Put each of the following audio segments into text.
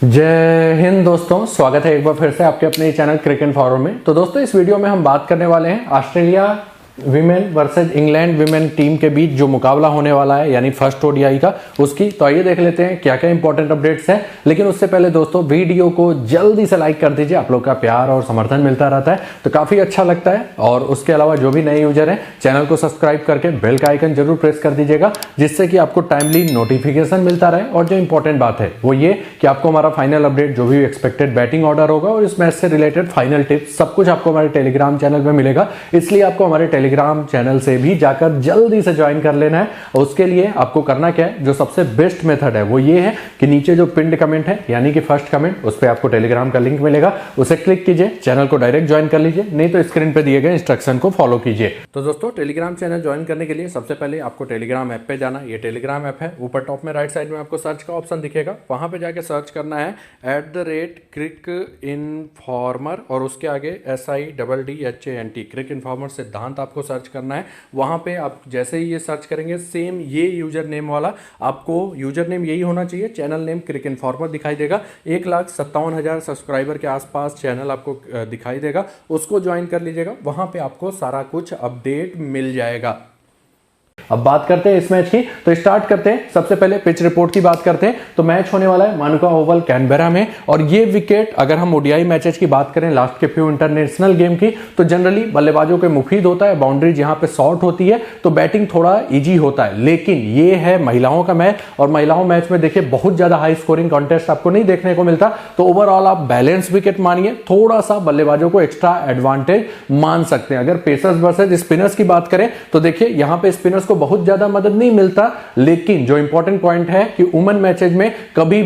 जय हिंद दोस्तों, स्वागत है एक बार फिर से आपके अपने चैनल क्रिकेट फॉरम में। तो दोस्तों इस वीडियो में हम बात करने वाले हैं Australia women versus England women team के बीच जो मुकाबला होने वाला है, यानी फर्स्ट ओडीआई का, उसकी। तो आइए देख लेते हैं क्या क्या इंपॉर्टेंट अपडेट्स हैं। लेकिन उससे पहले दोस्तों वीडियो को जल्दी से लाइक कर दीजिए, आप लोग का प्यार और समर्थन मिलता रहता है तो काफी अच्छा लगता है। और उसके अलावा जो भी नए यूजर हैं चैनल को सब्सक्राइब करके बेल का आइकन जरूर प्रेस कर दीजिएगा, जिससे कि आपको टाइमली नोटिफिकेशन मिलता रहे। और जो इंपॉर्टेंट बात है वो ये कि आपको हमारा फाइनल अपडेट, जो भी एक्सपेक्टेड बैटिंग ऑर्डर होगा और इस मैच से रिलेटेड फाइनल टिप्स, सब कुछ आपको हमारे टेलीग्राम चैनल में मिलेगा। इसलिए आपको हमारे टेलीग्राम चैनल से भी जाकर जल्दी से ज्वाइन कर लेना है। और उसके लिए आपको करना क्या है, जो सबसे बेस्ट मेथड है वो ये है कि नीचे जो पिन्ड कमेंट है, यानी कि फर्स्ट कमेंट, उस पर आपको टेलीग्राम का लिंक मिलेगा, उसे क्लिक कीजिए, चैनल को डायरेक्ट ज्वाइन कर लीजिए, नहीं तो स्क्रीन पे दिए गए इंस्ट्रक्शन को फॉलो कीजिए। तो दोस्तों टेलीग्राम चैनल ज्वाइन करने के लिए सबसे पहले आपको टेलीग्राम ऐप पे जाना। ये टेलीग्राम ऐप है, ऊपर टॉप में राइट साइड में आपको सर्च का ऑप्शन दिखेगा, वहां पे जाके सर्च करना है @cricinformer और उसके आगे SIDDHANT क्रिक इन्फॉर्मर सिद्धांत आपको सर्च करना है। वहां पे आप जैसे ही ये सर्च करेंगे, सेम ये यूजर नेम वाला आपको यूजर नेम यही होना चाहिए, चैनल नेम क्रिक इन्फॉर्मर दिखाई देगा। 1,57,000 सब्सक्राइबर के आसपास चैनल आपको दिखाई देगा, उसको ज्वाइन कर लीजिएगा। वहां पे आपको सारा कुछ अपडेट मिल जाएगा। अब बात करते हैं इस मैच की, तो स्टार्ट करते हैं। सबसे पहले पिच रिपोर्ट की बात करते हैं। तो मैच होने वाला है मानुका ओवल कैनबेरा में, और ये विकेट, अगर हम ओडीआई मैचेस की बात करें लास्ट के फ्यू इंटरनेशनल गेम की, तो जनरली बल्लेबाजों के मुफीद होता है। बाउंड्री जहां पे शॉर्ट होती है तो बैटिंग थोड़ा इजी होता है। लेकिन ये है महिलाओं का मैच, और महिलाओं मैच में देखिए बहुत ज्यादा हाई स्कोरिंग कॉन्टेस्ट आपको नहीं देखने को मिलता। तो ओवरऑल आप बैलेंस विकेट मानिए, थोड़ा सा बल्लेबाजों को एक्स्ट्रा एडवांटेज मान सकते हैं। अगर पेसर्स वर्सेज स्पिनर्स की बात करें तो देखिए यहां पे स्पिनर्स को बहुत ज्यादा मदद नहीं मिलता। लेकिन जो इंपॉर्टेंट पॉइंट है कि वुमेन मैचेज में कभी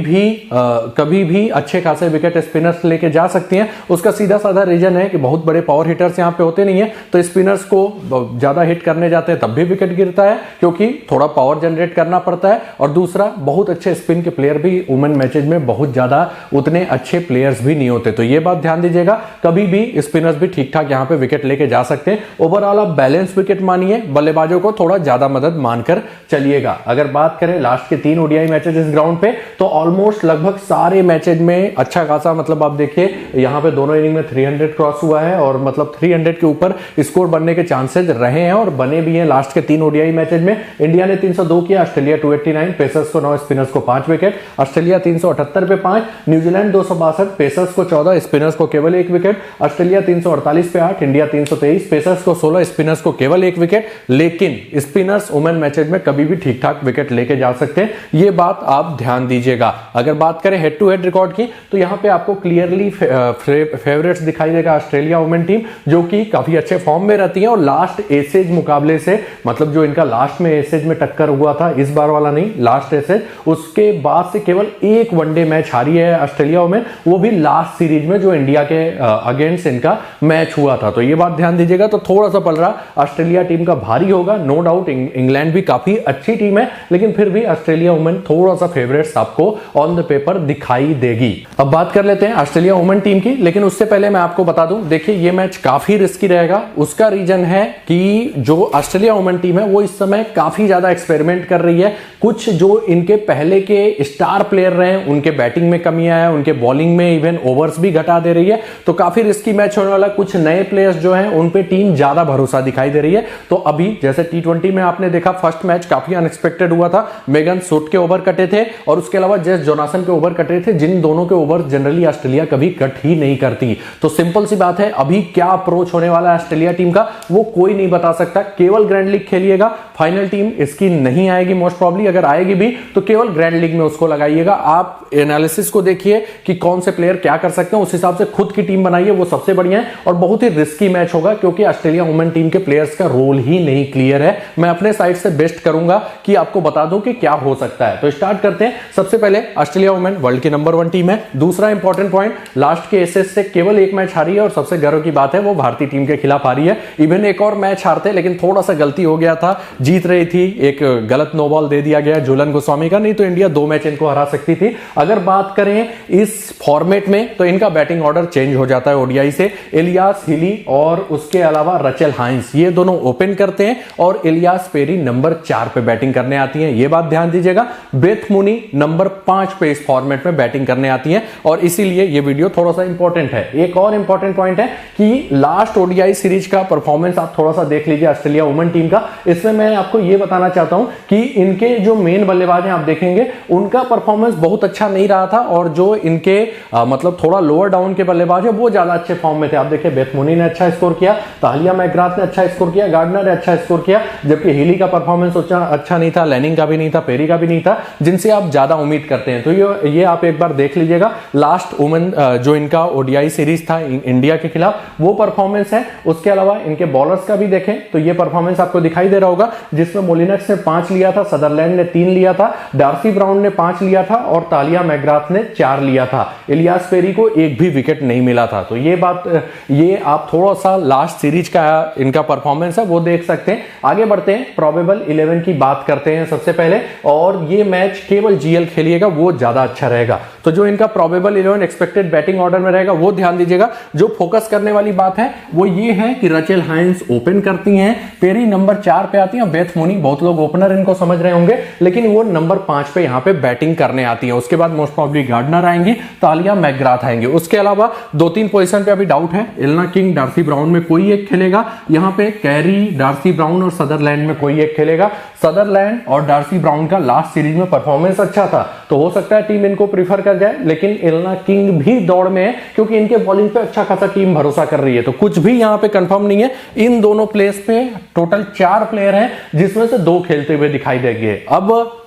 भी अच्छे खासे विकेट स्पिनर्स लेके जा सकती हैं। उसका सीधा साधा रीजन है कि बहुत बड़े पावर हिटर्स यहां पे होते नहीं है, तो स्पिनर्स को ज्यादा हिट करने जाते हैं तब भी विकेट गिरता है, क्योंकि थोड़ा पावर जनरेट करना पड़ता है। और दूसरा, बहुत अच्छे स्पिन के प्लेयर भी वुमेन मैचेज में बहुत ज्यादा उतने अच्छे प्लेयर्स भी नहीं होते। तो ये बात ध्यान दीजिएगा, कभी भी स्पिनर्स भी ठीक ठाक यहां पे विकेट लेके जा सकते हैं। ओवरऑल आप बैलेंस विकेट मानिए, बल्लेबाजों को थोड़ा ज्यादा मदद मानकर चलिएगा। अगर बात करें लास्ट के 3 ओडीआई मैचेस इस ग्राउंड पे, तो ऑलमोस्ट लगभग सारे मैचेस में अच्छा खासा, मतलब आप देखिए यहां पे दोनों इनिंग में 300 क्रॉस हुआ है, और मतलब 300 के ऊपर स्कोर बनने के चांसेस रहे हैं और बने भी हैं। लास्ट के 3 ओडीआई मैचेस में इंडिया ने 302 किया, ऑस्ट्रेलिया 289, पेसर्स को 9, स्पिनर्स को 5 विकेट। ऑस्ट्रेलिया 378 पे 5, न्यूजीलैंड 262, पेसर्स को 14, स्पिनर्स को केवल 1 विकेट। ऑस्ट्रेलिया 348 पे 8, इंडिया 323, पेसर्स को 16, स्पिनर्स को केवल 1 विकेट। लेकिन स्पिनर्स वुमेन मैचेज में कभी भी ठीक ठाक विकेट लेके जा सकते हैं, ये बात आप ध्यान दीजिएगा। अगर बात करें हेड टू हेड रिकॉर्ड की, तो यहां पे आपको क्लियरली फेवरेट्स दिखाई देगा ऑस्ट्रेलिया वुमेन टीम, जो कि काफी अच्छे फॉर्म में रहती है। और लास्ट एसेज मुकाबले से, मतलब जो इनका लास्ट में एसेज में टक्कर हुआ था, इस बार वाला नहीं, लास्ट एसेज, उसके बाद से केवल 1 वनडे मैच हारी है ऑस्ट्रेलिया वुमेन, वो भी लास्ट सीरीज में जो इंडिया के अगेंस्ट इनका मैच हुआ था। तो ये बात ध्यान दीजिएगा। तो थोड़ा सा पलड़ा ऑस्ट्रेलिया टीम का भारी होगा, नो डाउट। इंग्लैंड भी काफी अच्छी टीम है, लेकिन फिर भी ऑस्ट्रेलिया वुमेन थोड़ा सा फेवरेट्स आपको ऑन द पेपर दिखाई देगी। अब बात कर लेते हैं ऑस्ट्रेलिया वुमेन टीम की, लेकिन उससे पहले मैं आपको बता दूं, देखिए ये मैच काफी रिस्की रहेगा। उसका रीजन है कि जो ऑस्ट्रेलिया वुमेन टीम है वो इस समय काफी ज्यादा एक्सपेरिमेंट कर रही है। कुछ जो इनके पहले के स्टार प्लेयर रहे, उनके बैटिंग में कमी आया, उनके बॉलिंग में इवन ओवर्स भी घटा दे रही है। तो काफी रिस्की मैच होने वाला। कुछ नए प्लेयर्स जो हैं उन पे टीम ज्यादा भरोसा दिखाई दे रही है। तो अभी जैसे T20 में आपने देखा फर्स्ट मैच काफी अनएक्सपेक्टेड हुआ था, मेगन सूट के ओवर कटे थे, और उसके अलावा जेस जोनासन के ओवर कटे थे, जिन दोनों के ओवर जनरली ऑस्ट्रेलिया कभी कट ही नहीं करती। तो सिंपल सी बात है, अभी क्या अप्रोच होने वाला है ऑस्ट्रेलिया टीम का वो कोई नहीं बता सकता। केवल ग्रैंड लीग खेलिएगा, फाइनल टीम इसकी नहीं आएगी मोस्ट प्रॉब्ली, अगर आएगी भी तो केवल ग्रैंड लीग में उसको लगाइएगा। आप एनालिसिस को देखिए कि कौन से प्लेयर क्या कर सकते हैं, उस हिसाब से खुद की टीम बनाइए, वो सबसे बढ़िया है। और बहुत ही रिस्की मैच होगा, क्योंकि ऑस्ट्रेलिया वुमेन टीम के प्लेयर्स का रोल ही नहीं क्लियर है। मैं अपने साइड से बेस्ट करूंगा कि आपको बता दूं कि क्या हो सकता है। तो स्टार्ट करते हैं। सबसे पहले ऑस्ट्रेलिया वुमेन वर्ल्ड की नंबर 1 टीम है। दूसरा इंपॉर्टेंट पॉइंट, लास्ट के एसेस से केवल 1 मैच हारी है, और सबसे गर्व की बात है वो भारतीय टीम के खिलाफ हारी है। इवन एक और मैच हारते, लेकिन थोड़ा सा गलती हो गया था, जीत रही थी, एक गलत नो बॉल दे दिया गया झूलन गोस्वामी का, नहीं तो इंडिया 2 मैच इनको हरा सकती थी। अगर बात करें इस फॉर्मेट में, तो इनका बैटिंग ऑर्डर चेंज हो जाता है ओडीआई से। इलियास हिली और उसके अलावा रचेल हाइंस, ये दोनों ओपन करते हैं, और इलियास एलियास पेरी नंबर 4 पे बैटिंग करने आती हैं, ये बात ध्यान दीजिएगा। बेथ मूनी नंबर 5 पे इस फॉर्मेट में बैटिंग करने आती हैं और इसीलिए ये वीडियो थोड़ा सा इंपॉर्टेंट है। एक और इंपॉर्टेंट पॉइंट है कि लास्ट ओडीआई सीरीज का परफॉर्मेंस आप थोड़ा सा देख लीजिए ऑस्ट्रेलिया वुमेन टीम का। इसमें मैं आपको ये बताना चाहता हूं कि इनके जो मेन बल्लेबाज हैं आप देखेंगे उनका परफॉर्मेंस बहुत अच्छा नहीं रहा था और जो इनके मतलब थोड़ा लोअर डाउन के बल्लेबाज है वो ज्यादा अच्छे फॉर्म में थे। आप देखिए बेथ मूनी ने अच्छा स्कोर किया, तालिया मैकग्राथ ने अच्छा स्कोर किया, गार्डनर ने अच्छा स्कोर किया, जबकि हिली का परफॉर्मेंस अच्छा नहीं था, लैनिंग का भी नहीं था, पेरी का भी नहीं था, जिनसे आप ज्यादा उम्मीद करते हैं। तो ये आप एक बार देख लीजिएगा। लास्ट वुमेन जो इनका ओडीआई सीरीज था इंडिया के खिलाफ वो परफॉर्मेंस है। उसके अलावा इनके बॉलर्स का भी देखें तो ये परफॉर्मेंस आपको दिखाई दे रहा होगा, जिसमें मोलिनक्स ने 5 लिया था, सदरलैंड ने 3 लिया था, डार्सी ब्राउन ने 5 लिया था और तालिया मैकग्राथ ने 4 लिया था। इलियास पेरी को एक भी विकेट नहीं मिला था। तो ये आप थोड़ा सा लास्ट सीरीज का इनका परफॉर्मेंस है वो देख सकते हैं। आगे बढ़ते हैं, प्रोबेबल 11 की बात करते हैं सबसे पहले, और ये मैच केवल जीएल खेलिएगा वो ज्यादा अच्छा रहेगा। तो जो इनका प्रोबेबल 11 एक्सपेक्टेड बैटिंग ऑर्डर में रहेगा वो ध्यान दीजिएगा। जो फोकस करने वाली बात है वो ये है कि रचेल हाइंस ओपन करती हैं, पेरी नंबर 4 पे आती है, बेथ मूनी बहुत लोग ओपनर इनको समझ रहे होंगे लेकिन वो नंबर 5 पे यहां पे बैटिंग करने आती है। उसके बाद मोस्ट प्रॉब्ली गार्डनर आएंगी, तालिया मैकग्राथ आएंगे। उसके अलावा 2-3 पोजीशन पे अभी डाउट है, एलना किंग डार्सी ब्राउन में कोई एक खेलेगा, यहां पे कैरी, डार्सी ब्राउन और सदरलैंड में कोई एक खेलेगा। सदरलैंड और डार्सी ब्राउन का लास्ट सीरीज में परफॉर्मेंस अच्छा था तो हो सकता है टीम इनको प्रीफर कर जाए, लेकिन एलना किंग भी दौड़ में है क्योंकि इनके बॉलिंग पे अच्छा खासा टीम भरोसा कर रही है। तो कुछ भी यहां पे कंफर्म नहीं है। इन दोनों प्लेस पे टोटल 4 प्लेयर हैं जिसमें से 2 खेलते हुए दिखाई देंगे। अब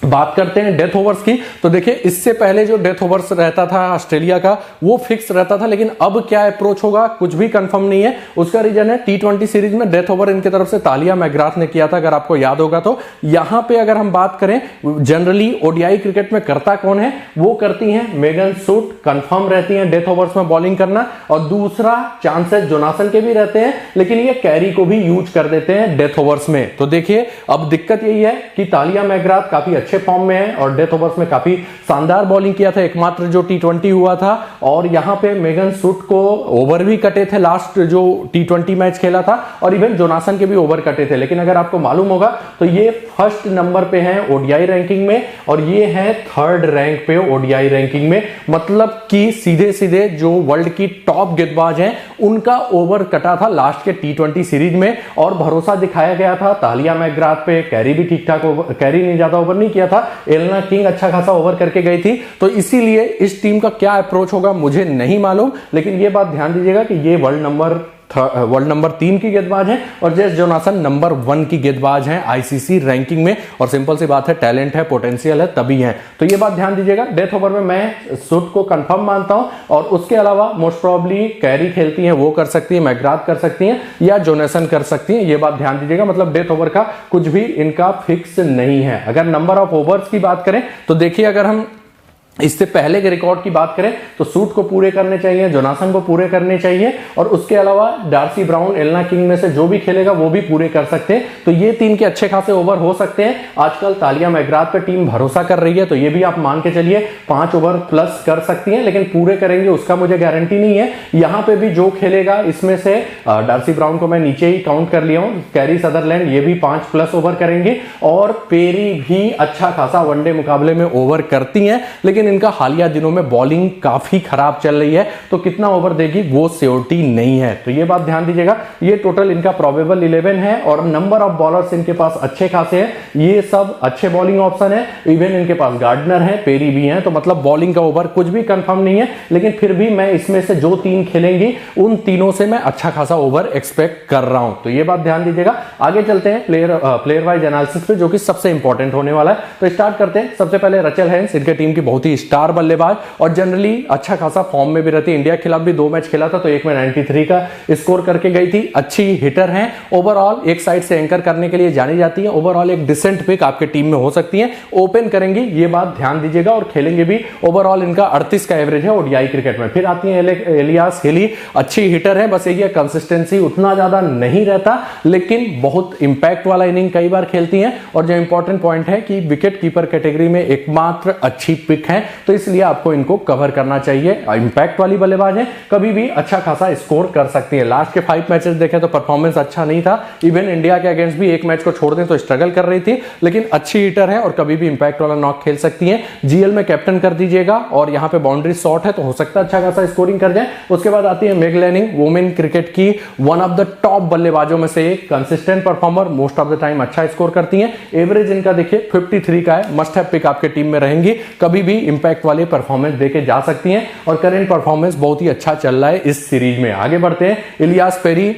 बात करते हैं डेथ ओवर्स की। तो देखिए इससे पहले जो डेथ ओवर्स रहता था ऑस्ट्रेलिया का वो फिक्स रहता था, लेकिन अब क्या अप्रोच होगा कुछ भी कंफर्म नहीं है। उसका रीजन है टी20 सीरीज में डेथ ओवर इनकी तरफ से तालिया मैकग्राथ ने किया था, अगर आपको याद होगा। तो यहां पे अगर हम बात करें जनरली ओडीआई क्रिकेट में करता कौन है, वो करती हैं मेगन सूट, कंफर्म रहती हैं डेथ ओवर्स में बॉलिंग करना, और दूसरा चांसेस जोनासन के भी रहते हैं लेकिन ये कैरी को भी यूज कर देते हैं डेथ ओवर्स में। तो देखिए अब दिक्कत यही है कि तालिया मैकग्राथ काफी अच्छे फॉर्म में है और डेथ ओवर्स में काफी शानदार बॉलिंग किया था, एकमात्र जो टी20 हुआ था। और यहां पे मेगन सूट को ओवर भी कटे थे लास्ट जो टी20 मैच खेला था, और इवन जोनासन के भी ओवर कटे थे। लेकिन अगर आपको मालूम होगा तो ये फर्स्ट नंबर पे हैं ओडीआई रैंकिंग में और ये है 3rd रैंक पे ओडीआई रैंकिंग में। मतलब कि सीधे सीधे जो वर्ल्ड की टॉप गेंदबाज हैं उनका ओवर कटा था लास्ट के टी20 सीरीज में, और भरोसा दिखाया गया था तालिया मैकग्राथ पे। कैरी भी ठीक ठाक कैरी नहीं ज्यादा ओवर नहीं किया था, एलना किंग अच्छा खासा ओवर करके गई थी। तो इसीलिए इस टीम का क्या अप्रोच होगा मुझे नहीं मालूम, लेकिन यह बात ध्यान दीजिएगा कि ये वर्ल्ड नंबर 3 की गेंदबाज हैं और जेस जोनासन नंबर 1 की गेंदबाज हैं आईसीसी रैंकिंग में। और सिंपल सी बात है, टैलेंट है, पोटेंशियल है, तभी है। तो ये बात ध्यान दीजिएगा। डेथ ओवर में मैं सूट को कंफर्म मानता हूं, और उसके अलावा मोस्ट प्रोबेबली कैरी खेलती हैं, वो कर सकती है, मैकग्राथ कर सकती हैं या जोनासन कर सकती हैं। ये बात ध्यान दीजिएगा। मतलब डेथ ओवर का कुछ भी इनका फिक्स नहीं है। अगर नंबर ऑफ ओवर्स की बात करें तो देखिए, अगर हम इससे पहले के रिकॉर्ड की बात करें तो सूट को पूरे करने चाहिए, जोनासन को पूरे करने चाहिए, और उसके अलावा डार्सी ब्राउन, एलना किंग में से जो भी खेलेगा वो भी पूरे कर सकते हैं। तो ये 3 के अच्छे खासे ओवर हो सकते हैं। आजकल तालिया मैकग्राथ पे टीम भरोसा कर रही है तो ये भी आप मान के चलिए 5 ओवर प्लस कर सकती है, लेकिन पूरे करेंगे उसका मुझे गारंटी नहीं है। यहां पे भी जो खेलेगा इसमें से डार्सी ब्राउन को मैं नीचे ही काउंट कर लिया हूं, कैरी, सदरलैंड ये भी 5+ ओवर करेंगे, और पेरी भी अच्छा खासा वनडे मुकाबले में ओवर करती हैं। लेकिन इनका हालिया दिनों में बॉलिंग काफी खराब चल रही है तो कितना ओवर देगी वो श्योरिटी नहीं है। तो ये बात ध्यान दीजिएगा। ये टोटल इनका प्रोबेबल 11 है और नंबर ऑफ बॉलर्स इनके पास अच्छे खासे हैं। ये सब अच्छे बॉलिंग ऑप्शन है। इवन इनके पास गार्डनर है, पेरी भी है। तो मतलब बॉलिंग का ओवर कुछ भी कंफर्म नहीं है, लेकिन फिर भी मैं इसमें से जो 3 खेलेंगी उन तीनों से मैं अच्छा खासा ओवर एक्सपेक्ट कर रहा हूं। तो ये बात ध्यान दीजिएगा। आगे चलते हैं प्लेयर वाइज एनालिसिस पे, जो कि सबसे इंपॉर्टेंट होने वाला है। तो स्टार्ट करते हैं। सबसे पहले रचेल हाइंस, इनके टीम की बहुत ही स्टार बल्लेबाज और जनरली अच्छा खासा फॉर्म में भी रहती है। इंडिया के खिलाफ भी 2 मैच खेला था तो एक में 93 का स्कोर करके गई थी। अच्छी हिटर हैं। ओवरऑल एक साइड से एंकर करने के लिए जानी जाती है। ओवरऑल एक डिसेंट पिक आपके टीम में हो सकती है। ओपन करेंगी ये बात ध्यान दीजिएगा, और खेलेंगे भी। ओवरऑल इनका 38 का एवरेज है ओडीआई क्रिकेट में। फिर आती है एलियास हिली, अच्छी हिटर है, बस ये कंसिस्टेंसी उतना ज्यादा नहीं रहता, लेकिन बहुत इंपैक्ट वाला इनिंग कई बार खेलती हैं। और जो इंपॉर्टेंट पॉइंट है कि विकेट कीपर कैटेगरी में एकमात्र अच्छी पिक है हैं, तो इसलिए आपको इनको कवर करना चाहिए। इंपैक्ट वाली बल्लेबाज है, कभी भी अच्छा खासा स्कोर कर सकती है। लास्ट के 5 मैचेस देखें तो परफॉर्मेंस अच्छा नहीं था, इवन इंडिया के अगेंस्ट भी एक मैच को छोड़ दें तो स्ट्रगल कर रही थी, लेकिन अच्छी हिटर है और कभी भी इंपैक्ट वाला नॉक खेल सकती है। जीएल में कैप्टन कर दीजिएगा और यहां पे बाउंड्री शॉर्ट है तो हो सकता है अच्छा खासा स्कोरिंग कर जाए। उसके बाद आती है मेग लैनिंग, वुमेन क्रिकेट की वन ऑफ द टॉप बल्लेबाजों में से एक, consistent performer, most of the time अच्छा स्कोर करती हैं। एवरेज इनका देखिए 53 का है, मस्ट हैव पिक आपके टीम में रहेंगी, कभी भी इंपैक्ट वाले परफॉर्मेंस देके जा सकती हैं और करंट परफॉर्मेंस बहुत ही अच्छा चल रहा है इस सीरीज में। आगे बढ़ते हैं, Ellyse Perry,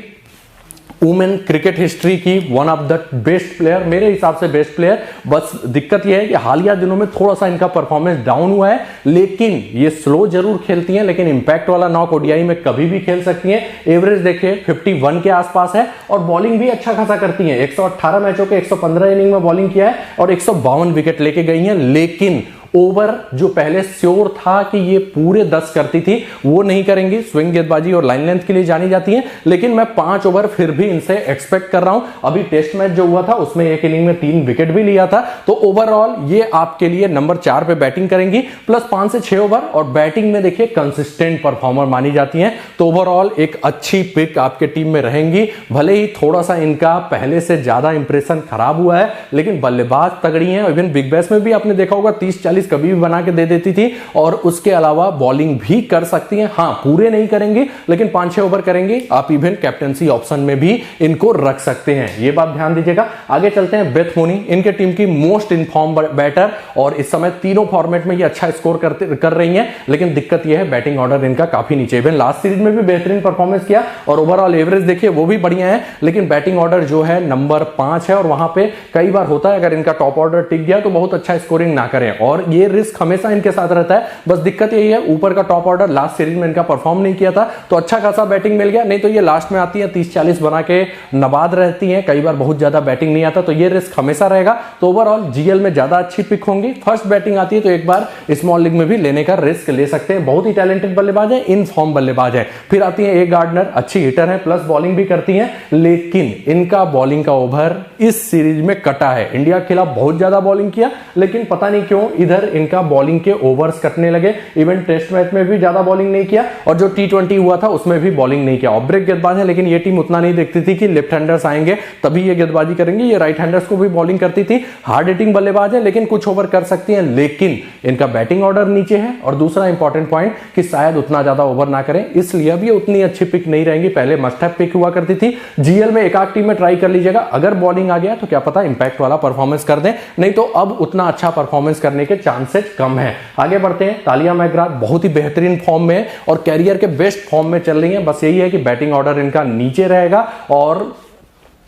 women cricket history की one of the best player, मेरे हिसाब से बेस्ट प्लेयर। बस दिक्कत यह है कि हालिया दिनों में थोड़ा सा इनका परफॉर्मेंस डाउन हुआ है, लेकिन ये स्लो जरूर खेलती हैं, लेकिन इंपैक्ट वाला नॉक ओडीआई में कभी भी खेल सकती हैं। एवरेज देखिए 51 के आसपास है और बॉलिंग भी अच्छा खासा करती हैं। 118 मैचों के 115 इनिंग में बॉलिंग किया है और 152 विकेट लेके गई हैं, लेकिन ओवर जो पहले श्योर था कि ये पूरे 10 करती थी वो नहीं करेंगी। स्विंग गेंदबाजी और लाइन लेंथ के लिए जानी जाती हैं, लेकिन मैं 5 ओवर फिर भी इनसे एक्सपेक्ट कर रहा हूं। अभी टेस्ट मैच जो हुआ था उसमें एक इनिंग में 3 विकेट भी लिया था, तो ओवरऑल ये आपके लिए नंबर 4 पे बैटिंग करेंगी, प्लस 5 से 6 ओवर और बैटिंग में देखिए कंसिस्टेंट परफॉर्मर मानी जाती हैं, तो ओवरऑल एक अच्छी पिक आपके टीम में रहेंगी। भले ही थोड़ा सा इनका पहले से ज्यादा इंप्रेशन खराब हुआ है, लेकिन बल्लेबाज तगड़ी हैं। इवन बिग बैश में भी आपने देखा होगा 30-40 कभी भी बना के दे देती थी और उसके अलावा बॉलिंग भी कर सकती हैं। हां, पूरे नहीं करेंगी, लेकिन 5-6 ओवर करेंगी। आप इवन कैप्टनसी ऑप्शन में भी इनको रख सकते हैं, ये बात ध्यान दीजिएगा। आगे चलते हैं, बेथ मोनी, इनके टीम की मोस्ट इनफॉर्म बैटर और इस समय तीनों फॉर्मेट में ये अच्छा स्कोर कर रही हैं, लेकिन दिक्कत ये है बैटिंग ऑर्डर इनका काफी नीचे। इवन लास्ट सीरीज में भी बेहतरीन परफॉर्मेंस किया और ओवरऑल एवरेज देखिए वो भी बढ़िया है, लेकिन बैटिंग ऑर्डर जो है नंबर 5 है और वहां पे कई बार होता है अगर इनका टॉप ऑर्डर टिक गया तो बहुत अच्छा स्कोरिंग ना करें, और ये रिस्क हमेशा इनके साथ रहता है। बस दिक्कत यही है ऊपर का टॉप ऑर्डर लास्ट सीरीज में इनका परफॉर्म नहीं किया था, तो अच्छा खासा बैटिंग मिल गया, नहीं तो ये लास्ट में आती है 30-40 बना के नबाद रहती हैं, कई बार बहुत ज्यादा बैटिंग नहीं आता, तो ये रिस्क हमेशा रहेगा। तो ओवरऑल जीएल में ज्यादा अच्छी पिक होंगी। फर्स्ट बैटिंग आती है तो एक बार स्मॉल लीग में भी लेने का रिस्क ले सकते हैं। बहुत ही टैलेंटेड बल्लेबाज है, इन फॉर्म बल्लेबाज है। फिर आती है ए गार्डनर, अच्छी हिटर है, प्लस बॉलिंग भी करती है, लेकिन इनका बॉलिंग का ओवर इस सीरीज में कटा है। इंडिया के खिलाफ बहुत ज्यादा बॉलिंग किया, लेकिन पता नहीं क्यों इधर इनका बॉलिंग के ओवर्स कटने लगे। इवन टेस्ट मैच में भी ज्यादा बॉलिंग नहीं किया और जो T20 हुआ था उसमें भी बॉलिंग नहीं किया। ऑफ ब्रेक गेंदबाज है, लेकिन ये टीम उतना नहीं देखती थी कि लेफ्ट हैंडर्स आएंगे तभी ये गेंदबाजी करेंगे, ये राइट हैंडर्स को भी बॉलिंग करती थी। हार्ड हिटिंग बल्लेबाज है, लेकिन कुछ ओवर कर सकती है, लेकिन इनका बैटिंग ऑर्डर नीचे है। और दूसरा इंपॉर्टेंट पॉइंट कि शायद उतना ज्यादा ओवर ना करें, इसलिए अब ये उतनी अच्छी पिक नहीं रहेंगी। पहले मस्ट हैव पिक हुआ करती थी। जीएल में एक आध टीम में ट्राई कर लीजिएगा, अगर बॉलिंग आ गया तो क्या पता इंपैक्ट वाला परफॉर्मेंस कर दें, नहीं तो अब उतना अच्छा परफॉर्मेंस करने के चांसेस कम है। आगे बढ़ते हैं, तालिया मैकग्रा बहुत ही बेहतरीन फॉर्म में और कैरियर के बेस्ट फॉर्म में चल रही है। बस यही है कि बैटिंग ऑर्डर इनका नीचे रहेगा और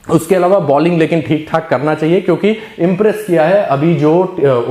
उसके अलावा बॉलिंग लेकिन ठीक ठाक करना चाहिए, क्योंकि इंप्रेस किया है। अभी जो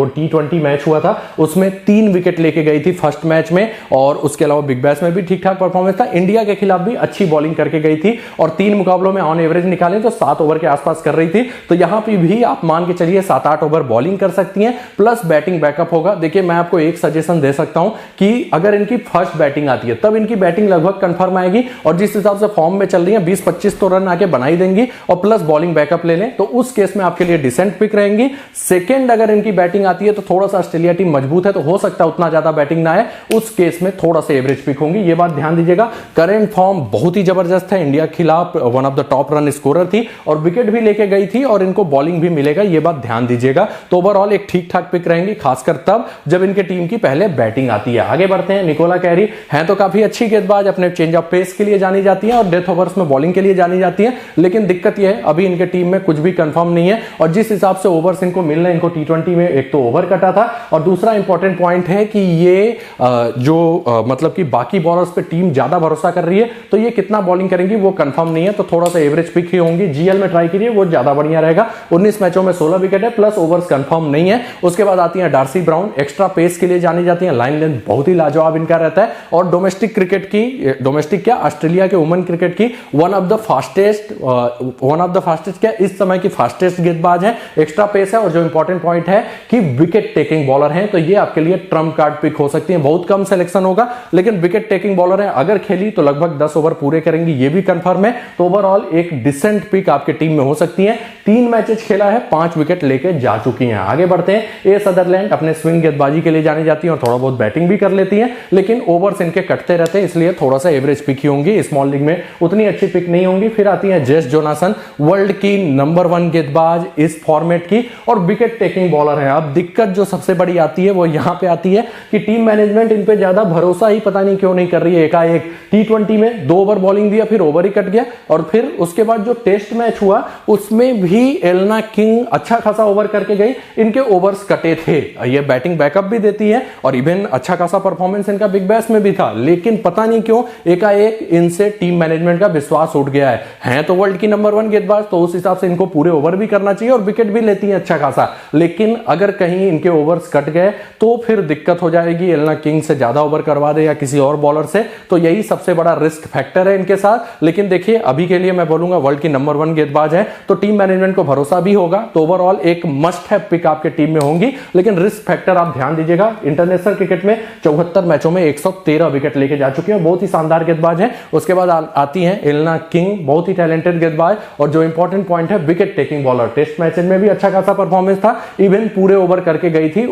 T20 मैच हुआ था उसमें 3 विकेट लेके गई थी फर्स्ट मैच में, और उसके अलावा बिग बैश में भी ठीक ठाक परफॉर्मेंस था। इंडिया के खिलाफ भी अच्छी बॉलिंग करके गई थी और 3 मुकाबलों में ऑन एवरेज निकाले तो 7 ओवर के आसपास कर रही थी। तो यहां पर भी आप मान के चलिए 7-8 ओवर बॉलिंग कर सकती हैं, प्लस बैटिंग बैकअप होगा। देखिए, मैं आपको एक सजेशन दे सकता हूं कि अगर इनकी फर्स्ट बैटिंग आती है तब इनकी बैटिंग लगभग कंफर्म आएगी, और जिस हिसाब से फॉर्म में चल रही है 20-25 तो रन आके बनाई देंगी और प्लस बॉलिंग बैकअप ले लें, तो उस केस में आपके लिए डिसेंट पिक रहेंगी। सेकंड, अगर इनकी बैटिंग आती है तो थोड़ा सा ऑस्ट्रेलिया टीम मजबूत है तो हो सकता है उतना ज्यादा बैटिंग ना आए, उस केस में थोड़ा सा एवरेज पिक होंगी, ये बात ध्यान दीजिएगा। करंट फॉर्म बहुत ही जबरदस्त है, इंडिया के खिलाफ one of the top run scorer थी और विकेट भी लेके गई थी और इनको बॉलिंग भी मिलेगा, ये बात ध्यान दीजिएगा। तो ओवरऑल एक ठीक ठाक पिक रहेंगी, खासकर तब जब इनके टीम की पहले बैटिंग आती है। आगे बढ़ते हैं, निकोला कैरी है तो काफी अच्छी गेंदबाज, अपने चेंज ऑफ पेस के लिए जानी जाती है और डेथ ओवर्स में बॉलिंग के लिए जानी जाती है, लेकिन दिक्कत यह है अभी इनके टीम में कुछ भी कंफर्म नहीं है और जिस हिसाब से ओवर्स इनको मिल रहे हैं, इनको T20 में एक तो ओवर कटा था और दूसरा इंपॉर्टेंट पॉइंट है कि ये मतलब कि बाकी बॉलर्स पे टीम ज्यादा भरोसा कर रही है, तो ये कितना बॉलिंग करेंगी वो कंफर्म नहीं है, तो थोड़ा सा एवरेज पिक ही होंगी। जीएल में ट्राई करिए, वो ज्यादा बढ़िया रहेगा। 19 मैचों में 16 विकेट है, प्लस ओवर्स कंफर्म नहीं है। उसके बाद आती है डार्सी ब्राउन, एक्स्ट्रा पेस के लिए जानी जाती है, लाइन लेंथ बहुत ही लाजवाब इनका रहता है और डोमेस्टिक क्रिकेट की, डोमेस्टिक क्या ऑस्ट्रेलिया के वुमेन क्रिकेट की one of the fastest one of the fastest, क्या इस समय की फास्टेस्ट गेंदबाज है, एक्स्ट्रा पेस है, और जो इंपॉर्टेंट पॉइंट है कि विकेट टेकिंग बॉलर है, तो ये आपके लिए ट्रम्प कार्ड पिक हो सकती है। बहुत कम सिलेक्शन होगा लेकिन विकेट टेकिंग बॉलर है, अगर खेली तो लगभग 10 ओवर पूरे करेंगी, ये भी कंफर्म है। तो ओवरऑल एक डिसेंट पिक आपके टीम में हो सकती है। 3 मैचेस खेला है, 5 विकेट लेके जा चुकी हैं। आगे बढ़ते हैं। ए सदरलैंड अपने स्विंग गेंदबाजी के लिए जानी जाती है और थोड़ा बहुत बैटिंग भी कर लेती है, लेकिन ओवर्स इनके कटते रहते हैं, इसलिए थोड़ा सा एवरेज पिक ही होंगी, स्मॉल लीग में उतनी अच्छी पिक नहीं होंगी। फिर आती है जेस जोनासन, वर्ल्ड की नंबर 1 गेंदबाज इस फॉर्मेट की और विकेट टेकिंग बॉलर है। अब दिक्कत जो सबसे बड़ी आती है वो यहां पे आती है कि टीम मैनेजमेंट इन पे ज्यादा भरोसा ही पता नहीं क्यों नहीं कर रही है। एकाएक T20 में 2 ओवर बॉलिंग दिया, फिर ओवर ही कट गया, और फिर उसके बाद जो टेस्ट मैच हुआ उसमें भी एलना किंग अच्छा खासा ओवर करके गई, इनके ओवर्स कटे थे। ये बैटिंग बैकअप भी देती है और इवन अच्छा खासा परफॉर्मेंस इनका बिग बैश में भी था, लेकिन पता नहीं क्यों एकाएक इनसे टीम मैनेजमेंट का विश्वास उठ गया है तो वर्ल्ड की नंबर 1 गेंदबाज, तो उस हिसाब से इनको पूरे ओवर भी करना चाहिए और विकेट भी लेती है अच्छा खासा। लेकिन अगर कहीं इनके ओवर्स कट गए तो फिर दिक्कत हो जाएगी, एलना किंग से ज्यादा ओवर करवा दे या किसी और बॉलर से, तो यही सबसे बड़ा रिस्क फैक्टर है इनके साथ। लेकिन देखिए अभी के लिए मैं बोलूंगा वर्ल्ड की नंबर 1 गेंदबाज है तो टीम मैनेजमेंट को भरोसा भी होगा, तो ओवरऑल एक मस्ट है पिक आपके टीम में होंगी। लेकिन रिस्क फैक्टर आप ध्यान दीजिएगा, इंटरनेशनल क्रिकेट में 74 मैचों में 113 विकेट लेके जा चुकी है, बहुत ही शानदार गेंदबाज है। उसके बाद आती है एलना किंग, बहुत ही टैलेंटेड गेंदबाज, और जो इंपॉर्टेंट पॉइंट है wicket taking bowler. Test match में भी अच्छा खासा परफॉर्मेंस था, इवन पूरे ओवर करके गई थी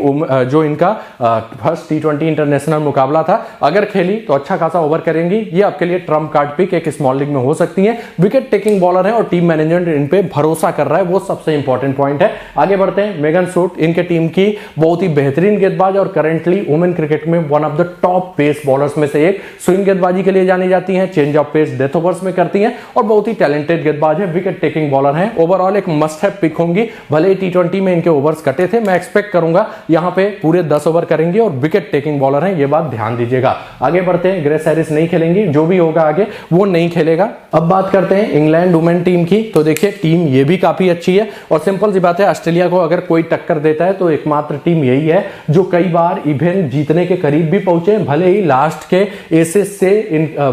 जो इनका फर्स्ट T20 इंटरनेशनल मुकाबला था। अगर खेली तो अच्छा खासा ओवर करेंगी, ये आपके लिए ट्रम्प कार्ड पिक एक स्मॉल लीग में हो सकती है। विकेट टेकिंग बॉलर है और टीम मैनेजमेंट इन पे भरोसा कर रहा है, वो सबसे इंपॉर्टेंट पॉइंट है। आगे बढ़ते हैं। मेगन सूट इनके टीम की बहुत ही बेहतरीन गेंदबाज और करंटली वुमेन क्रिकेट में one of the top pace bowlers में से एक। स्विंग गेंदबाजी के लिए जानी जाती है, change of pace death overs में करती हैं और बहुत ही टैलेंटेड गेंदबाज है, विकेट टेकिंग बॉलर है। ओवरऑल एक मस्ट हैव पिक होंगी, भले ही T20 में इनके ओवर्स कटे थे, मैं एक्सपेक्ट करूंगा यहां पे पूरे 10 ओवर करेंगे और विकेट टेकिंग बॉलर है, ये बात ध्यान दीजिएगा। आगे बढ़ते हैं। ग्रेस हैरिस नहीं खेलेंगी, जो भी होगा आगे वो नहीं खेलेगा। अब बात करते हैं इंग्लैंड वुमेन टीम की, तो देखिए टीम ये भी काफी अच्छी है और सिंपल सी बात है, ऑस्ट्रेलिया को अगर कोई टक्कर देता है तो एकमात्र टीम यही है जो कई बार इवेंट जीतने के करीब भी पहुंचे, भले ही लास्ट के एसेस से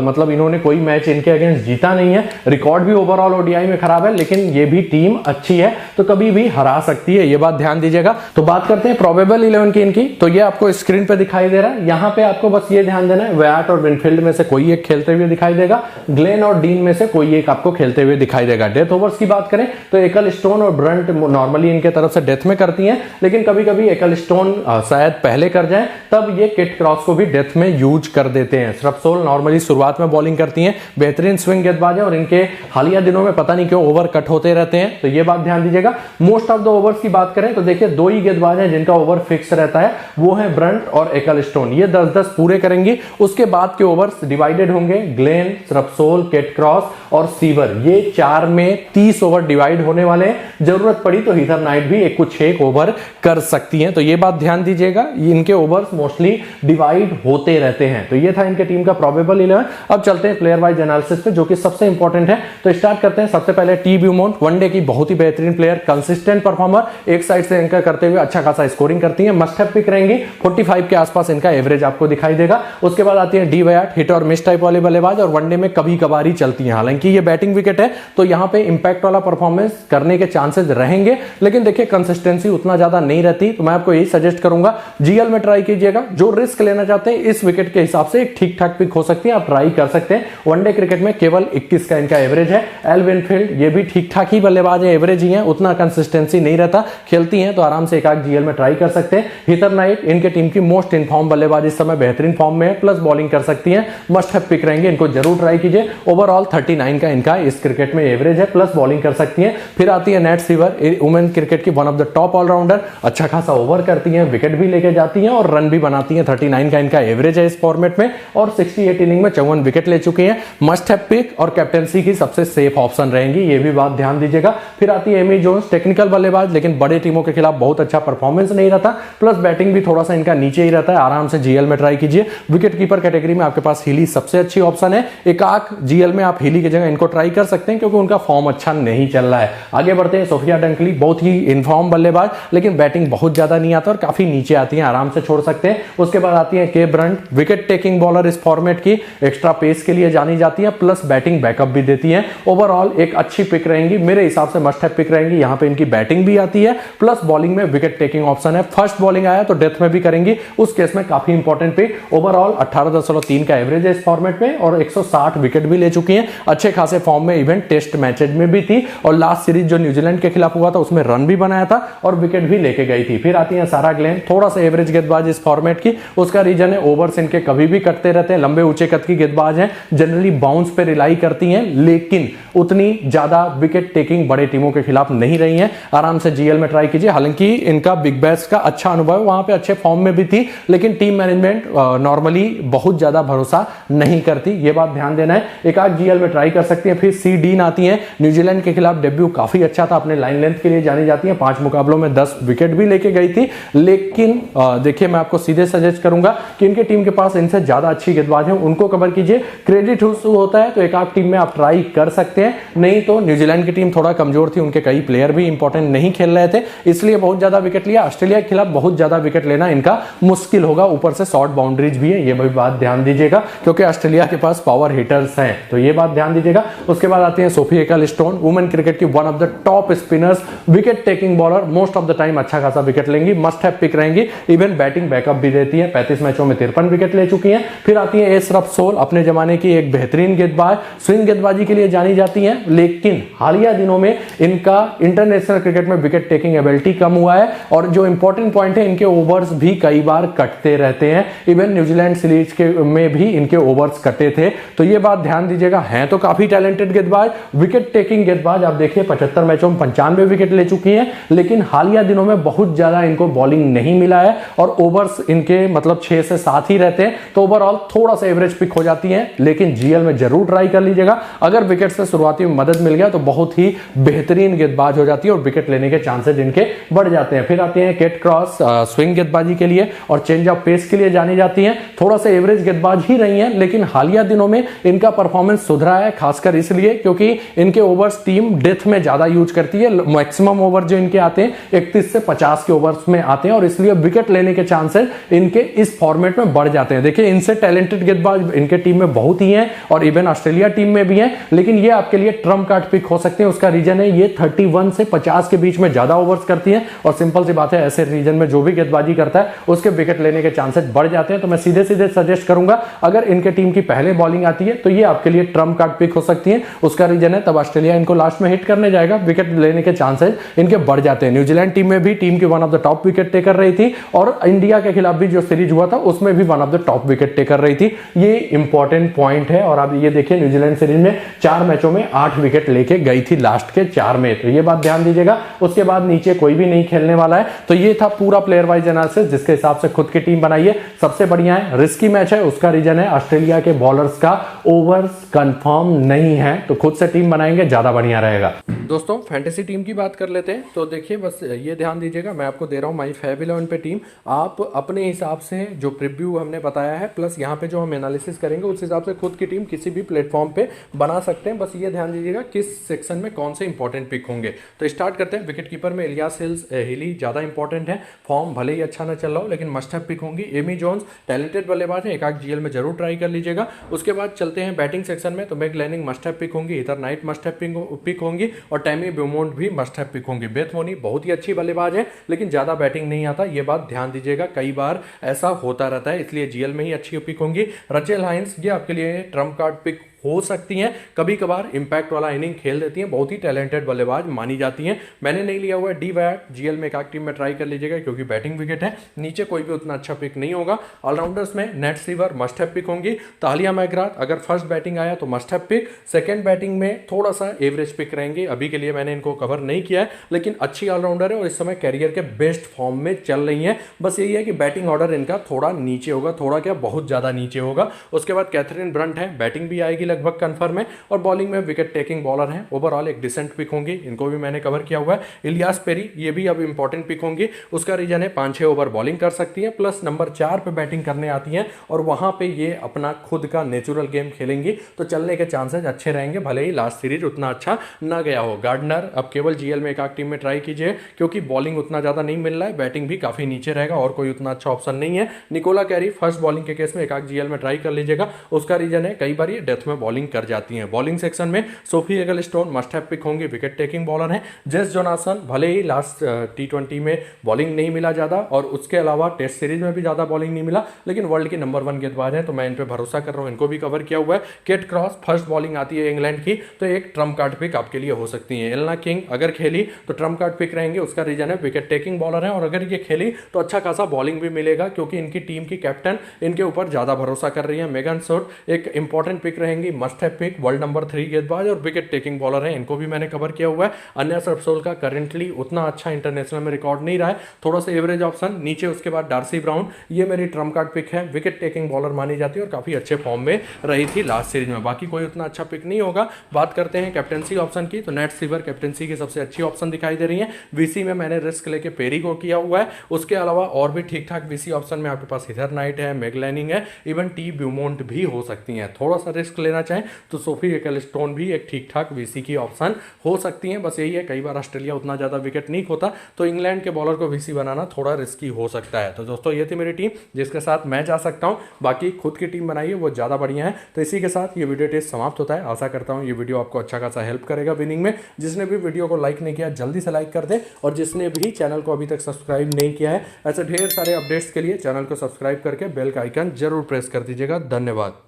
मतलब इन्होंने कोई मैच इनके अगेंस्ट जीता नहीं है, रिकॉर्ड भी ओवरऑल ओडीआई में खराब है, लेकिन ये भी टीम अच्छी है तो कभी भी हरा सकती है, ये बात ध्यान दीजिएगा। तो बात करते हैं प्रोबेबल 11 की इनकी, तो ये आपको स्क्रीन पे दिखाई दे रहा है। यहां पे आपको बस ये ध्यान देना है, वैट और विनफील्ड में से कोई एक खेलते हुए दिखाई देगा, ग्लेन और डीन में से कोई एक आपको खेलते हुए दिखाई देगा। डेथ ओवर्स की बात करें तो एकल स्टोन और ब्रंट नॉर्मली इनके तरफ से डेथ में करती हैं, लेकिन कभी कभी एकल स्टोन शायद पहले कर जाए तब ये किट क्रॉस को भी डेथ में यूज कर देते हैं। श्रपसोल नॉर्मली शुरुआत में बॉलिंग करती हैं, बेहतरीन स्विंग गेंदबाज है और इनके हालिया दिनों में पता नहीं क्यों ओवर कट होते रहते हैं, तो ये बात ध्यान दीजिएगा। मोस्ट ऑफ द ओवर्स की बात करें तो देखिए 2 ही गेंदबाज हैं जिनका ओवर फिक्स रहता है, वो है ब्रंट और एकल स्टोन, ये 10-10 पूरे करेंगी। उसके बाद के ओवर्स डिवाइडेड होंगे, ग्लेन, श्रपसोल, किट क्रॉस और सीवर, ये 4 में 30 ओवर डिवाइड होने वाले हैं। जरूरत पड़ी तो हीथर नाइट भी एक ओवर कर सकती हैं, तो ये बात ध्यान दीजिएगा, इनके ओवर्स मोस्टली डिवाइड होते रहते हैं। तो ये था इनके टीम का प्रोबेबल 11। अब चलते हैं प्लेयर वाइज एनालिसिस पे, जो कि सबसे इंपॉर्टेंट है। तो स्टार्ट करते हैं सबसे पहले टी ब्यूमोंट, वनडे की बहुत ही बेहतरीन प्लेयर, कंसिस्टेंट परफॉर्मर, एक साइड से एंकर करते हुए अच्छा खासा स्कोरिंग करती है, मस्ट हैव पिक रहेंगी। 45 के आसपास इनका एवरेज आपको दिखाई देगा। उसके बाद आती है डी वैट, हिट और मिस टाइप वाले बल्लेबाज और वनडे में कभी कभार ही चलती है। हालांकि ये बैटिंग विकेट है तो यहां पे इंपैक्ट वाला परफॉर्मेंस करने के चांसेस रहेंगे, लेकिन देखिए कंसिस्टेंसी उतना ज्यादा नहीं रहती, तो मैं आपको यही सजेस्ट करूंगा जीएल में ट्राई कीजिएगा। जो रिस्क लेना चाहते हैं इस विकेट के हिसाब से एक ठीक ठाक पिक हो सकती है, आप ट्राई कर सकते हैं। वनडे क्रिकेट में केवल 21 का इनका एवरेज है। एल विनफील्ड ये भी ठीक ठाक ही बल्लेबाज है, एवरेज ही है, उतना कंसिस्टेंसी नहीं रहता, खेलती हैं तो आराम से एक आध जीएल में ट्राई कर सकते हैं। हीथर नाइट इनके टीम की मोस्ट इनफॉर्म बल्लेबाज, इस समय बेहतरीन फॉर्म में है, प्लस बॉलिंग कर सकती हैं, मस्ट हैव पिक रहेंगे, इनको जरूर ट्राई कीजिए। ओवरऑल 39 का इनका इस क्रिकेट में एवरेज है, प्लस बॉलिंग कर सकती हैं। फिर आती है नेट सीवर, वुमेन क्रिकेट की one of the top allrounder, अच्छा खासा ओवर करती हैं, विकेट भी लेके जाती हैं और रन भी बनाती हैं। 39 का इनका एवरेज है इस फॉर्मेट में और 68 इनिंग में 54 विकेट ले चुकी हैं, मस्ट हैव पिक और कैप्टेंसी की सबसे सेफ ऑप्शन रहेंगी, ये भी बात ध्यान दीजिएगा। फिर आती है एमी जोन्स, टेक्निकल बल्लेबाज, लेकिन बड़े टीमों के खिलाफ बहुत अच्छा परफॉर्मेंस नहीं रहता, प्लस बैटिंग भी थोड़ा सा इनका नीचे ही रहता है, आराम से जीएल में ट्राई कीजिए। विकेट कीपर कैटेगरी में आपके पास हीली सबसे अच्छी ऑप्शन है, एकाक जीएल में आप हीली की जगह इनको ट्राई कर सकते हैं क्योंकि उनका फॉर्म अच्छा नहीं चल रहा है। आगे बढ़ते हैं। सोफिया डंकली बहुत ही इनफॉर्म बल्लेबाज, लेकिन बैटिंग बहुत ज्यादा नहीं आता और काफी नीचे आती है, आराम से छोड़ सकते हैं। उसके बाद आती है के ब्रंट, विकेट टेकिंग बॉलर इस फॉर्मेट की, एक्स्ट्रा पेस के लिए जानी जाती है, प्लस बैटिंग बैकअप भी देती है। ओवरऑल एक अच्छी पिक रहेंगी, मेरे हिसाब से मस्ट हैव पिक रहेंगी। यहाँ पे इनकी बैटिंग भी आती है प्लस बॉलिंग में विकेट टेकिंग ऑप्शन है। फर्स्ट बॉलिंग आया तो डेथ में भी करेंगी, उस केस में काफी इंपॉर्टेंट पिक। ओवरऑल 18.3 का एवरेज है इस फॉर्मेट में और 160 विकेट भी ले चुकी हैं, अच्छे खासे फॉर्म में, इवन टेस्ट मैचेज में भी थी और लास्ट सीरीज जो न्यूजीलैंड के खिलाफ हुआ था उसमें रन भी बनाया था और विकेट भी लेके गई थी। फिर आती है सारा ग्लेन, थोड़ा सा एवरेज गेंदबाज इस फॉर्मेट की, उसका रीजन है ओवर्स इनके कभी भी कटते रहते हैं, लंबे ऊंचे कद की गेंदबाज हैं, जनरली बाउंस पे रिलाई करती हैं, लेकिन उतनी ज्यादा विकेट टेकिंग बड़े टीमों के खिलाफ नहीं रही हैं। आराम से जीएल में ट्राई कीजिए, हालांकि इनका बिग बैश का अच्छा अनुभव, वहां पे अच्छे फॉर्म में भी थी, लेकिन टीम मैनेजमेंट नॉर्मली बहुत ज्यादा भरोसा नहीं करती, ये बात ध्यान देना है। एक आध जीएल में ट्राई कर सकती है। फिर सी डीन आती है, न्यूजीलैंड के खिलाफ डेब्यू काफी अच्छा था, अपने लाइन लेंथ के लिए जानी जाती है, 5 मुकाबलों में 10 विकेट भी लेके गई थी। लेकिन देखिए मैं आपको सीधे सजेस्ट करूंगा कि इनके टीम के पास इनसे ज्यादा अच्छी गेंदबाज है, उनको कवर कीजिए। क्रेडिट होता है तो एक आध टीम में आप ट्राई कर सकते हैं, नहीं तो न्यूजीलैंड की टीम थोड़ा कमजोर थी, उनके कई प्लेयर भी इंपॉर्टेंट नहीं खेल रहे थे, इसलिए बहुत ज्यादा विकेट लिया। ऑस्ट्रेलिया के खिलाफ बहुत ज्यादा विकेट लेना इनका मुश्किल होगा, ऊपर से शॉर्ट बाउंड्रीज भी है, ये भी बात ध्यान दीजिएगा, क्योंकि ऑस्ट्रेलिया के पास पावर हिटर्स हैं, तो ये बात ध्यान दीजिएगा। उसके बाद आती है सोफी एक्कल-स्टोन, वुमेन क्रिकेट की one of the top spinners, wicket taking bowler, most of the time अच्छा खासा विकेट लेंगी, मस्ट हैव पिक रहेंगी, इवन बैटिंग बैकअप भी देती है, 35 मैचों में 53 विकेट ले चुकी हैं। फिर आती है एशरफ सोल, अपने जमाने की एक बेहतरीन गेंदबाज, स्विंग गेंदबाजी के लिए जानी जाती हैं, लेकिन हालिया दिनों में इनका इंटरनेशनल क्रिकेट में विकेट टेकिंग एबिलिटी कम हुआ है और जो इंपॉर्टेंट पॉइंट है, इनके ओवर्स भी कई बार कटते रहते हैं, इवन न्यूजीलैंड सीरीज के में भी इनके ओवर्स कटे थे, तो ये बात ध्यान दीजिएगा। हैं तो काफी टैलेंटेड गेंदबाज, विकेट टेकिंग गेंदबाज, आप देखिए 75 मैचों में 95 विकेट ले चुकी हैं, लेकिन हालिया दिनों में बहुत ज्यादा इनको बॉलिंग नहीं मिला है और ओवर्स इनके मतलब 6 से 7 ही रहते हैं, तो ओवरऑल थोड़ा सा एवरेज पिक हो जाती है, लेकिन जीएल में जरूर ट्राई कर लीजिएगा। अगर विकेट से शुरुआती में मदद मिल गया तो बहुत ही बेहतरीन गेंदबाज हो जाती है और विकेट लेने के चांसेस इनके बढ़ जाते हैं। फिर आते हैं केट क्रॉस, स्विंग गेंदबाजी के लिए और चेंज ऑफ पेस के लिए जानी जाती हैं, थोड़ा सा एवरेज गेंदबाज ही रही हैं, लेकिन हालिया दिनों में इनका परफॉर्मेंस सुधरा है, खासकर इसलिए क्योंकि इनके ओवर्स टीम डेथ में ज्यादा यूज करती है, मैक्सिमम ओवर जो इनके आते हैं 31 से 50 के ओवर्स में आते हैं और इसलिए विकेट लेने के चांसेस इनके इस फॉर्मेट में बढ़ जाते हैं। देखिए इनसे टैलेंटेड गेंदबाज इनके टीम में बहुत ही हैं और इवन ऑस्ट्रेलिया टीम में भी हैं, लेकिन ये आपके लिए ट्रम्प कार्ड पिक हो सकते हैं। उसका रीजन है ये 31 से 50 के बीच में ज्यादा ओवर्स करती है और सिंपल सी बात है, ऐसे रीजन में जो भी गेंदबाजी करता है उसके विकेट लेने के चांसेस बढ़ जाते हैं। तो मैं सीधे सीधे सजेस्ट करूंगा, अगर इनके टीम की पहले बॉलिंग आती है तो ये आपके लिए ट्रम्प कार्ड पिक हो सकती है। उसका रीजन है, तब ऑस्ट्रेलिया इनको लास्ट में हिट करने जाएगा, विकेट लेने के चांसेस इनके बढ़ जाते हैं। न्यूजीलैंड टीम में भी टीम की one of the top wicket taker रही थी और इंडिया के खिलाफ भी जो सीरीज हुआ था उसमें भी one of the top wicket taker रही थी, ये इंपॉर्टेंट पॉइंट है। और अब ये देखिए न्यूजीलैंड सीरीज में 4 मैचों में 8 विकेट लेके गई थी लास्ट के 4 में, तो ये बात ध्यान दीजिएगा। उसके बाद नीचे कोई भी नहीं खेलने वाला है, तो ये था पूरा प्लेयर वाइज एनालिसिस, जिसके हिसाब से खुद की टीम बनाइए, सबसे बढ़िया है। रिस्की मैच है, उसका रीजन है ऑस्ट्रेलिया के बॉलर्स का ओवर्स कंफर्म नहीं है, तो खुद से टीम बनाएंगे ज्यादा बढ़िया रहेगा। दोस्तों फैंटेसी टीम की बात कर लेते हैं, तो देखिए बस ये ध्यान दीजिएगा, मैं आपको दे रहा हूँ माई फैब 11 पे टीम, आप अपने हिसाब से जो प्रीव्यू हमने बताया है प्लस यहाँ पे जो हम एनालिसिस करेंगे उस हिसाब से खुद की टीम किसी भी प्लेटफॉर्म पे बना सकते हैं। बस ये ध्यान दीजिएगा किस सेक्शन में कौन से इंपॉर्टेंट पिक होंगे। तो स्टार्ट करते हैं। विकेट कीपर में इलियास हिली ज़्यादा इंपॉर्टेंट है, फॉर्म भले ही अच्छा ना चल रहा हो लेकिन मस्ट हैव पिक होंगी। एमी जोन्स टैलेंटेड बल्लेबाज है, एक आध जीएल में जरूर ट्राई कर लीजिएगा। उसके बाद चलते हैं बैटिंग सेक्शन में, तो Meg Lanning must have pick होंगी, Heather Knight must have pick होंगी और टैमी ब्यूमोंट भी मस्ट हैव पिक होंगी। बेथ मोनी बहुत ही अच्छी बल्लेबाज है लेकिन ज्यादा बैटिंग नहीं आता, ये बात ध्यान दीजिएगा, कई बार ऐसा होता रहता है, इसलिए जीएल में ही अच्छी पिक होंगी। रचेल हाइंस ये आपके लिए ट्रम्प कार्ड पिक हो सकती हैं, कभी कभार इंपैक्ट वाला इनिंग खेल देती हैं, बहुत ही टैलेंटेड बल्लेबाज मानी जाती हैं। मैंने नहीं लिया हुआ है डी वैट, जीएल में एक टीम में ट्राई कर लीजिएगा क्योंकि बैटिंग विकेट है, नीचे कोई भी उतना अच्छा पिक नहीं होगा। ऑलराउंडर्स में Nat Sciver must have pick होंगी, तालिया मैकग्राथ अगर फर्स्ट बैटिंग आया तो must have pick, second batting में थोड़ा सा एवरेज पिक रहेंगे, अभी के लिए मैंने इनको कवर नहीं किया है, लेकिन अच्छी ऑलराउंडर है और इस समय कैरियर के बेस्ट फॉर्म में चल रही है। बस यही है कि बैटिंग ऑर्डर इनका थोड़ा नीचे होगा, थोड़ा क्या बहुत ज्यादा नीचे होगा। उसके बाद कैथरीन ब्रंट है, बैटिंग भी आएगी लगभग कंफर्म है और बॉलिंग में विकेट टेकिंग बॉलर हैं, ओवरऑल एक डिसेंट पिक होंगी, इनको भी मैंने कवर किया हुआ है। इलियास पेरी ये भी अब इंपॉर्टेंट पिक होंगी, उसका रीजन है 5-6 ओवर बॉलिंग कर सकती है प्लस नंबर 4 पे बैटिंग करने आती हैं और वहां पे ये अपना खुद का नेचुरल गेम खेलेंगी तो चलने के चांसेस अच्छे रहेंगे, भले ही लास्ट सीरीज उतना अच्छा ना गया हो। गार्डनर अब केवल जीएल में एक टीम में ट्राई कीजिए क्योंकि बॉलिंग उतना ज्यादा नहीं मिल रहा है, बैटिंग भी काफी नीचे रहेगा और कोई उतना अच्छा ऑप्शन नहीं है। निकोला कैरी फर्स्ट बॉलिंग के केस में एक जीएल में ट्राई कर लीजिएगा, उसका रीजन है कई बार ये डेथ में बॉलिंग कर जाती हैं। बॉलिंग सेक्शन में सोफी एगलस्टोन मस्ट हैव पिक होंगे, विकेट टेकिंग बॉलर हैं। जेस जोनासन भले ही लास्ट T20 में बॉलिंग नहीं मिला ज़्यादा और उसके अलावा टेस्ट सीरीज में भी ज़्यादा बॉलिंग नहीं मिला, लेकिन वर्ल्ड के नंबर 1 गेंदबाज हैं, तो मैं इन पर भरोसा कर रहा हूँ। इनको भी कवर किया हुआ है। केट क्रॉस फर्स्ट बॉलिंग आती है इंग्लैंड की, तो एक ट्रम्प कार्ड पिक आपके लिए हो सकती है। एलना किंग अगर खेली तो ट्रम्प कार्ड पिक रहेंगे, उसका रीजन है विकेट टेकिंग बॉलर है, और अगर ये खेली तो अच्छा खासा बॉलिंग भी मिलेगा क्योंकि इनकी टीम की कैप्टन इनके ऊपर ज़्यादा भरोसा कर रही है। मेगन शॉट एक इंपॉर्टेंट पिक रहेंगी, must have pick, world number 3 गेंदबाज और विकेट टेकिंग बॉलर है, इनको भी मैंने कवर किया हुआ है। अन्य सरफसोल का करेंटली उतना अच्छा इंटरनेशनल में रिकॉर्ड नहीं रहा है, थोड़ा सा एवरेज ऑप्शन नीचे। उसके बाद डार्सी ब्राउन, ये मेरी ट्रम्प कार्ड पिक है, विकेट टेकिंग बॉलर मानी जाती है और काफी अच्छे फॉर्म में रही थी लास्ट सीरीज में। बाकी कोई उतना अच्छा पिक नहीं होगा। बात करते हैं कैप्टनसी ऑप्शन की, तो नेट सीवर कैप्टनसी की सबसे अच्छी ऑप्शन दिखाई दे रही है। वीसी में मैंने रिस्क लेके पेरी को किया हुआ है, उसके अलावा और भी ठीक ठाक वीसी ऑप्शन में आपके पास हिदर नाइट है, मैगलैनिंग है, इवन टी ब्यूमोंट भी हो सकती हैं। थोड़ा सा रिस्क लेना चाहें तो सोफी एगलस्टोन भी एक ठीक ठाक वीसी की ऑप्शन हो सकती है। बस यही है, कई बार ऑस्ट्रेलिया उतना ज़्यादा विकेट नहीं खोता, तो इंग्लैंड के बॉलर को वीसी बनाना थोड़ा रिस्की हो सकता है। तो दोस्तों ये थी मेरी टीम जिसके साथ मैं जा सकता हूँ। बाकी खुद की टीम बनाइए, वो ज़्यादा बढ़िया है। तो इसी के साथ ये वीडियो टेस्ट समाप्त होता है। आशा करता हूँ ये वीडियो आपको अच्छा खासा हेल्प करेगा विनिंग में। जिसने भी वीडियो को लाइक नहीं किया जल्दी से लाइक कर दे, और जिसने भी चैनल को अभी तक सब्सक्राइब नहीं किया है, ऐसे ढेर सारे अपडेट्स के लिए चैनल को सब्सक्राइब करके बेल का आइकन जरूर प्रेस कर दीजिएगा। धन्यवाद।